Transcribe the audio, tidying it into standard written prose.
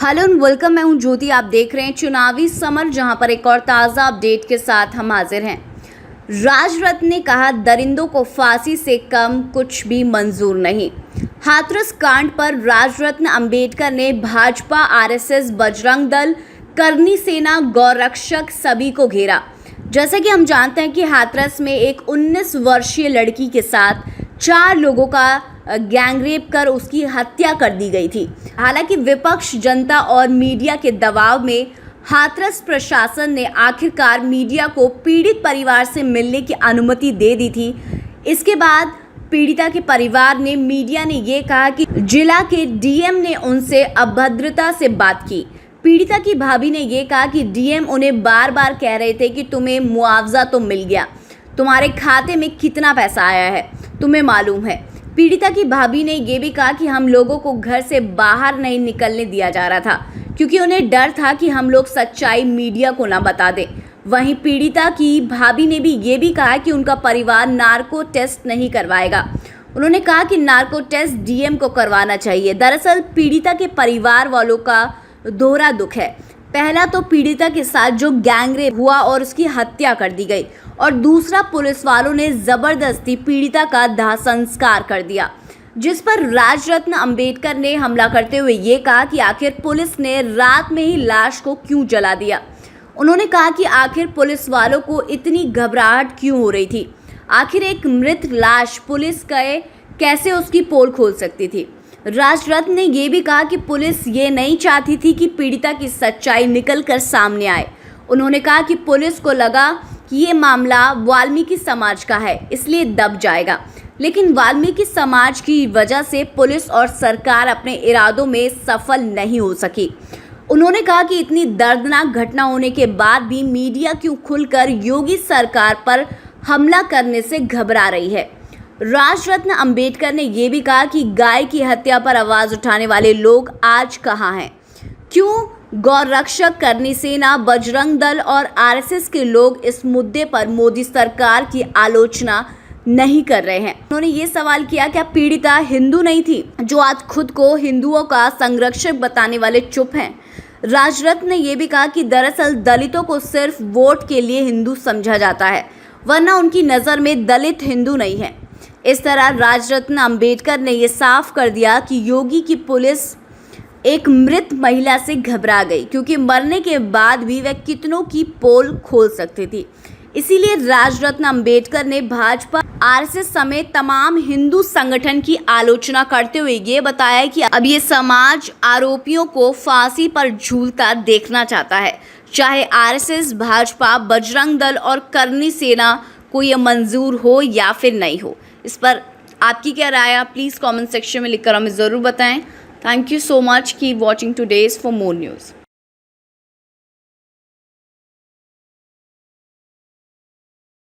Hello and welcome. मैं हूं ज्योति। आप देख रहे हैं चुनावी समर, जहां पर एक और ताज़ा अपडेट के साथ हम हाजिर हैं। राजरत्न ने कहा, दरिंदों को फांसी से कम कुछ भी मंजूर नहीं। हाथरस कांड पर राजरत्न अंबेडकर ने भाजपा, आरएसएस, बजरंग दल, करनी सेना, गौरक्षक सभी को घेरा। जैसे कि हम जानते हैं कि हाथरस में एक 19 वर्षीय लड़की के साथ 4 लोगों का गैंगरेप कर उसकी हत्या कर दी गई थी। हालांकि विपक्ष, जनता और मीडिया के दबाव में हाथरस प्रशासन ने आखिरकार मीडिया को पीड़ित परिवार से मिलने की अनुमति दे दी थी। इसके बाद पीड़िता के परिवार ने मीडिया ने ये कहा कि जिला के डीएम ने उनसे अभद्रता से बात की। पीड़िता की भाभी ने ये कहा कि डीएम उन्हें बार बार कह रहे थे कि तुम्हें मुआवजा तो मिल गया, तुम्हारे खाते में कितना पैसा आया है तुम्हें मालूम है। पीड़िता की भाभी ने ये भी कहा कि हम लोगों को घर से बाहर नहीं निकलने दिया जा रहा था क्योंकि उन्हें डर था कि हम लोग सच्चाई मीडिया को ना बता दें। वहीं पीड़िता की भाभी ने भी ये भी कहा कि उनका परिवार नार्को टेस्ट नहीं करवाएगा। उन्होंने कहा कि नार्को टेस्ट डीएम को करवाना चाहिए। दरअसल पीड़िता के परिवार वालों का दोहरा दुख है। पहला तो पीड़िता के साथ जो गैंगरेप हुआ और उसकी हत्या कर दी गई, और दूसरा पुलिस वालों ने जबरदस्ती पीड़िता का दाह संस्कार कर दिया, जिस पर राजरत्न अंबेडकर ने हमला करते हुए ये कहा कि आखिर पुलिस ने रात में ही लाश को क्यों जला दिया। उन्होंने कहा कि आखिर पुलिस वालों को इतनी घबराहट क्यों हो रही थी। आखिर एक मृत लाश पुलिस कैसे उसकी पोल खोल सकती थी। राजरत्न ने यह भी कहा कि पुलिस ये नहीं चाहती थी कि पीड़िता की सच्चाई निकल कर सामने आए। उन्होंने कहा कि पुलिस को लगा कि ये मामला वाल्मीकि समाज का है, इसलिए दब जाएगा, लेकिन वाल्मीकि समाज की वजह से पुलिस और सरकार अपने इरादों में सफल नहीं हो सकी। उन्होंने कहा कि इतनी दर्दनाक घटना होने के बाद भी मीडिया क्यों खुलकर योगी सरकार पर हमला करने से घबरा रही है। राजरत्न अंबेडकर ने यह भी कहा कि गाय की हत्या पर आवाज उठाने वाले लोग आज कहाँ हैं? क्यों गौरक्षक, करनी सेना, बजरंग दल और आरएसएस के लोग इस मुद्दे पर मोदी सरकार की आलोचना नहीं कर रहे हैं? उन्होंने ये सवाल किया, क्या पीड़िता हिंदू नहीं थी जो आज खुद को हिंदुओं का संरक्षक बताने वाले चुप हैं? राजरत्न ने यह भी कहा कि दरअसल दलितों को सिर्फ वोट के लिए हिंदू समझा जाता है, वरना उनकी नज़र में दलित हिंदू नहीं है। इस तरह राजरत्न अंबेडकर ने यह साफ कर दिया कि योगी की पुलिस एक मृत महिला से घबरा गई क्योंकि मरने के बाद भी वह कितनों की पोल खोल सकती थी। इसीलिए राजरत्न अंबेडकर ने भाजपा, आरएसएस समेत तमाम हिंदू संगठन की आलोचना करते हुए ये बताया कि अब ये समाज आरोपियों को फांसी पर झूलता देखना चाहता है, चाहे आरएसएस, भाजपा, बजरंग दल और करनी सेना को ये मंजूर हो या फिर नहीं हो। इस पर आपकी क्या राय है? प्लीज़ कमेंट सेक्शन में लिखकर हमें ज़रूर बताएं। Thank you so much. Keep watching today's for more news.